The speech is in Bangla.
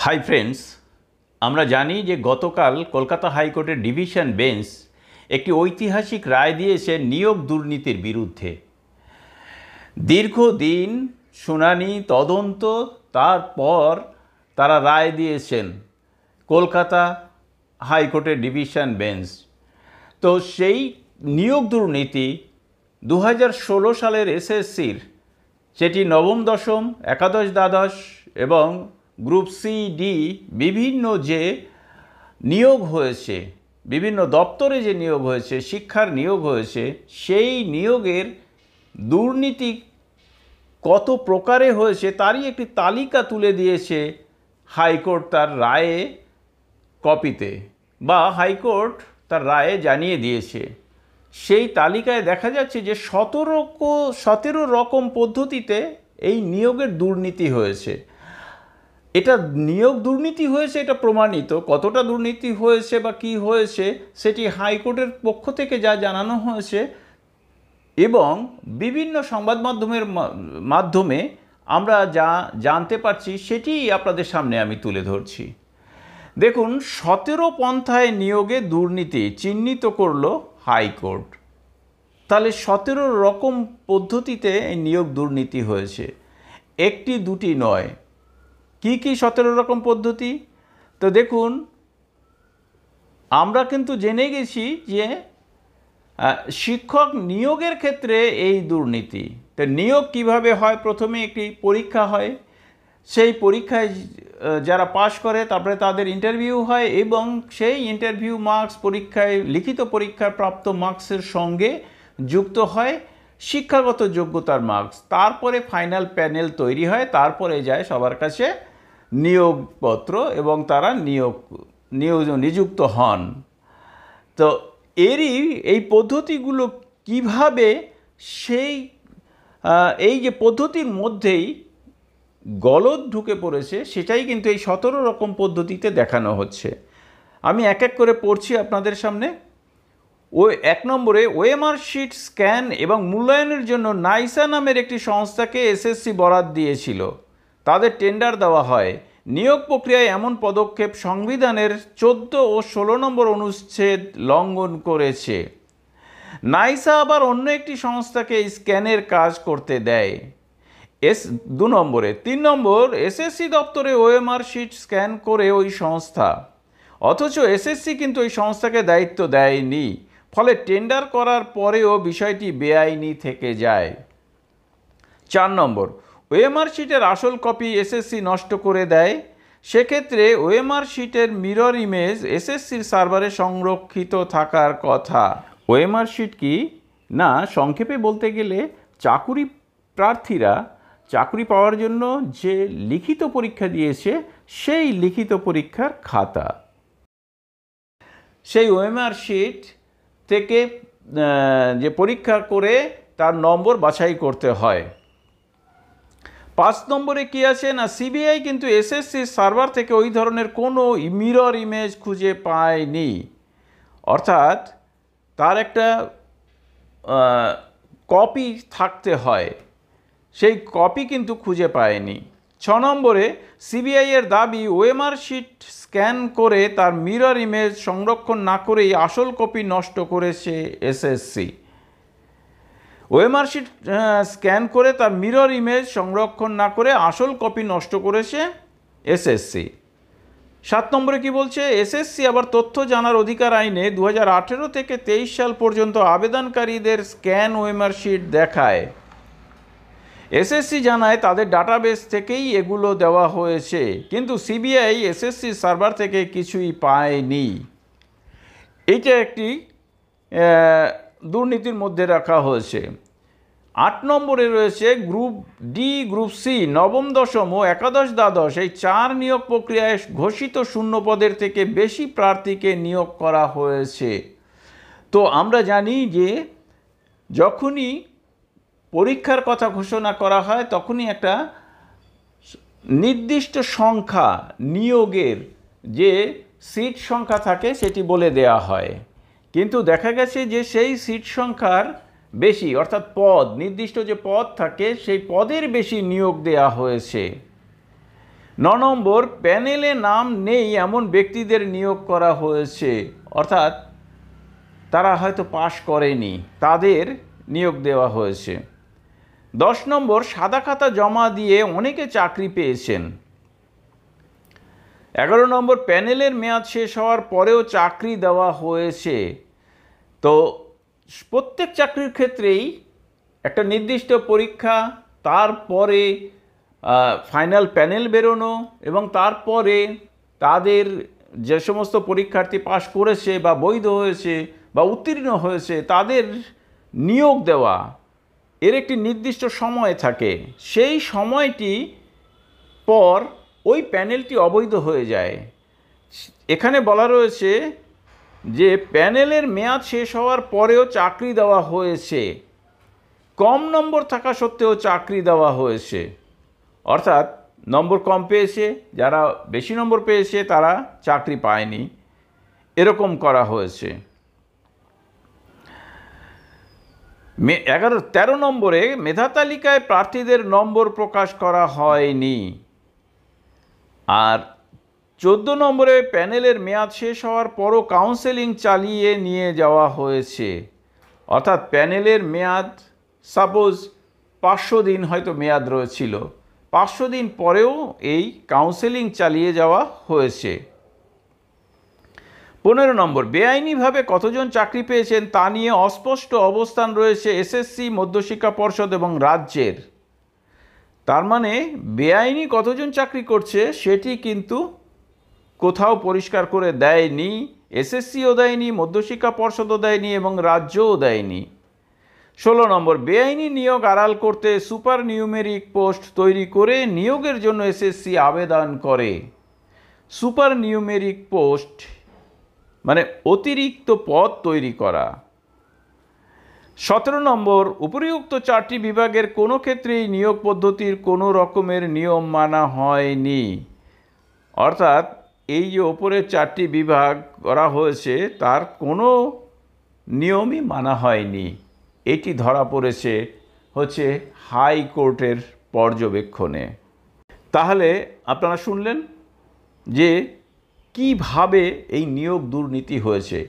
হাই ফ্রেন্ডস, আমরা জানি যে গতকাল কলকাতা হাইকোর্টের ডিভিশন বেঞ্চ একটি ঐতিহাসিক রায় দিয়েছে নিয়োগ দুর্নীতির বিরুদ্ধে। দীর্ঘদিন শুনানি তদন্ত তারপর তারা রায় দিয়েছেন কলকাতা হাইকোর্টের ডিভিশন বেঞ্চ। তো সেই নিয়োগ দুর্নীতি 2016 সালের এসএসসির যেটি নবম দশম একাদশ দ্বাদশ এবং গ্রুপ সি ডি বিভিন্ন যে নিয়োগ হয়েছে, বিভিন্ন দপ্তরে যে নিয়োগ হয়েছে, শিক্ষার নিয়োগ হয়েছে, সেই নিয়োগের দুর্নীতি কত প্রকারে হয়েছে তারই একটি তালিকা তুলে দিয়েছে হাইকোর্ট তার রায়ে কপিতে, বা হাইকোর্ট তার রায়ে জানিয়ে দিয়েছে। সেই তালিকায় দেখা যাচ্ছে যে 17 রকম পদ্ধতিতে এই নিয়োগের দুর্নীতি হয়েছে। এটা নিয়োগ দুর্নীতি হয়েছে, এটা প্রমাণিত। কতটা দুর্নীতি হয়েছে বা কি হয়েছে সেটি হাইকোর্টের পক্ষ থেকে যা জানানো হয়েছে এবং বিভিন্ন সংবাদ মাধ্যমে আমরা যা জানতে পারছি সেটি আপনাদের সামনে আমি তুলে ধরছি। দেখুন, 17 পন্থায় নিয়োগে দুর্নীতি চিহ্নিত করলো হাইকোর্ট। তাহলে 17 রকম পদ্ধতিতে এই নিয়োগ দুর্নীতি হয়েছে, একটি দুটি নয়। কি কি 17 রকম পদ্ধতি? তো দেখুন, আমরা কিন্তু জেনে গেছি যে শিক্ষক নিয়োগের ক্ষেত্রে এই দুর্নীতি। তো নিয়োগ কিভাবে হয়? প্রথমে একটি পরীক্ষা হয়, সেই পরীক্ষায় যারা পাশ করে তারপরে তাদের ইন্টারভিউ হয় এবং সেই ইন্টারভিউ মার্কস পরীক্ষায় লিখিত পরীক্ষার প্রাপ্ত মার্কসের সঙ্গে যুক্ত হয় শিক্ষাগত যোগ্যতার মার্কস। তারপরে ফাইনাল প্যানেল তৈরি হয়, তারপরে যায় সবার কাছে নিয়োগপত্র এবং তারা নিযুক্ত হন। তো এই পদ্ধতিগুলো কিভাবে এই যে পদ্ধতির মধ্যেই গলদ ঢুকে পড়েছে সেটাই কিন্তু এই 17 রকম পদ্ধতিতে দেখানো হচ্ছে। আমি এক এক করে পড়ছি আপনাদের সামনে। 1 নম্বরে, ওএমআর শিট স্ক্যান এবং মূল্যায়নের জন্য নাইসা নামের একটি সংস্থাকে এসএসসি বরাত দিয়েছিল। তাদের টেন্ডার দেওয়া হয়। নিয়োগ প্রক্রিয়ায় এমন পদক্ষেপ সংবিধানের 14 ও 16 নম্বর অনুচ্ছেদ লঙ্ঘন করেছে। নাইসা আবার অন্য একটি সংস্থাকে স্ক্যানের কাজ করতে দেয়। 2 নম্বরে, 3 নম্বর, এসএসসি দপ্তরে ওএমআর শিট স্ক্যান করে ওই সংস্থা, অথচ এসএসসি কিন্তু ওই সংস্থাকে দায়িত্ব দেয়নি, ফলে টেন্ডার করার পরেও বিষয়টি বেআইনি থেকে যায়। 4 নম্বর, ওএমআর শিটের আসল কপি এসএসসি নষ্ট করে দেয়। সেক্ষেত্রে ওএমআর শিটের মিরর ইমেজ এসএসসির সার্ভারে সংরক্ষিত থাকার কথা। ওএমআর শিট কি না, সংক্ষেপে বলতে গেলে চাকুরি প্রার্থীরা চাকরি পাওয়ার জন্য যে লিখিত পরীক্ষা দিয়েছে সেই লিখিত পরীক্ষার খাতা, সেই ওএমআর শিট থেকে যে পরীক্ষা করে তার নম্বর বাছাই করতে হয়। 5 নম্বরে কি আছে না, সিবিআই কিন্তু এসএসসির সার্ভার থেকে ওই ধরনের কোনো মিরর ইমেজ খুঁজে পায়নি, অর্থাৎ তার একটা কপি থাকতে হয়, সেই কপি কিন্তু খুঁজে পায়নি। 6 নম্বরে, সিবিআই এর দাবি ওএমআর শিট স্ক্যান করে তার মিরর ইমেজ সংরক্ষণ না করেই আসল কপি নষ্ট করেছে এসএসসি। ওএমআর শিট স্ক্যান করে তার মিরর ইমেজ সংরক্ষণ না করে আসল কপি নষ্ট করেছে এসএসসি। 7 নম্বরে কি বলছে, এসএসসি আবার তথ্য জানার অধিকার আইনে 2018 থেকে 23 সাল পর্যন্ত আবেদনকারীদের স্ক্যান ওএমআর শিট দেখায়। এসএসসি জানায় তাদের ডাটাবেস থেকেই এগুলো দেওয়া হয়েছে, কিন্তু সিবিআই এসএসসি সার্ভার থেকে কিছুই পায়নি। এইটা একটি দুর্নীতির মধ্যে রাখা হয়েছে। 8 নম্বরে রয়েছে গ্রুপ ডি, গ্রুপ সি, নবম দশম ও একাদশ দ্বাদশ, এই 4 নিয়োগ প্রক্রিয়ায় ঘোষিত শূন্য পদের থেকে বেশি প্রার্থীকে নিয়োগ করা হয়েছে। তো আমরা জানি যে যখনই পরীক্ষার কথা ঘোষণা করা হয় তখনই একটা নির্দিষ্ট সংখ্যা নিয়োগের যে সিট সংখ্যা থাকে সেটি বলে দেয়া হয়, কিন্তু দেখা গেছে যে সেই সিট সংখ্যার বেশি, অর্থাৎ নির্দিষ্ট যে পদ থাকে সেই পদের বেশি নিয়োগ দেয়া হয়েছে। নম্বর, প্যানেলে নাম নেই এমন ব্যক্তিদের নিয়োগ করা হয়েছে, অর্থাৎ তারা হয়তো পাশ করেনি, তাদের নিয়োগ দেওয়া হয়েছে। 10 নম্বর, সাদা খাতা জমা দিয়ে অনেকে চাকরি পেয়েছেন। 11 নম্বর, প্যানেলের মেয়াদ শেষ হওয়ার পরেও চাকরি দেওয়া হয়েছে। তো প্রত্যেক চাকরির ক্ষেত্রেই একটা নির্দিষ্ট পরীক্ষা, তারপরে ফাইনাল প্যানেল বেরোনো, এবং তারপরে তাদের যে সমস্ত পরীক্ষার্থী পাশ করেছে বা বৈধ হয়েছে বা উত্তীর্ণ হয়েছে তাদের নিয়োগ দেওয়া, এর একটি নির্দিষ্ট সময় থাকে। সেই সময়টি পর ওই প্যানেলটি অবৈধ হয়ে যায়। এখানে বলা রয়েছে যে প্যানেলের মেয়াদ শেষ হওয়ার পরেও চাকরি দেওয়া হয়েছে, কম নম্বর থাকা সত্ত্বেও চাকরি দেওয়া হয়েছে, অর্থাৎ নম্বর কম পেয়েছে, যারা বেশি নম্বর পেয়েছে তারা চাকরি পায়নি, এরকম করা হয়েছে। 13 নম্বরে মেধা তালিকায় প্রার্থীদের নম্বর প্রকাশ করা হয়নি। আর 14 নম্বরে প্যানেলের মেয়াদ শেষ হওয়ার পরও কাউন্সেলিং চালিয়ে নিয়ে যাওয়া হয়েছে, অর্থাৎ প্যানেলের মেয়াদ সাপোজ 500 দিন হয়তো মেয়াদ রয়েছিল, 500 দিন পরেও এই কাউন্সেলিং চালিয়ে যাওয়া হয়েছে। 15 নম্বর, বেআইনিভাবে কতজন চাকরি পেয়েছেন তা নিয়ে অস্পষ্ট অবস্থান রয়েছে এসএসসি, মধ্যশিক্ষা পর্ষদ এবং রাজ্যের। তার মানে বেআইনি কতজন চাকরি করছে সেটি কিন্তু কোথাও পরিষ্কার করে দেয়নি, এসএসসিও দেয়নি, মধ্যশিক্ষা পর্ষদও দেয়নি এবং রাজ্যও দেয়নি। 16 নম্বর, বেআইনি নিয়োগ আড়াল করতে সুপার নিউমেরিক পোস্ট তৈরি করে নিয়োগের জন্য এসএসসি আবেদন করে। সুপার নিউমেরিক পোস্ট মানে অতিরিক্ত পদ তৈরি করা। 17 নম্বর, উপরিউক্ত 4টি বিভাগের কোনো ক্ষেত্রেই নিয়োগ পদ্ধতির কোনো রকমের নিয়ম মানা হয়নি, অর্থাৎ এই যে ওপরের 4টি বিভাগ করা হয়েছে তার কোনো নিয়মই মানা হয়নি। এটি ধরা পড়েছে হচ্ছে হাইকোর্টের পর্যবেক্ষণে। তাহলে আপনারা শুনলেন যে কিভাবে এই নিয়োগ দুর্নীতি হয়েছে।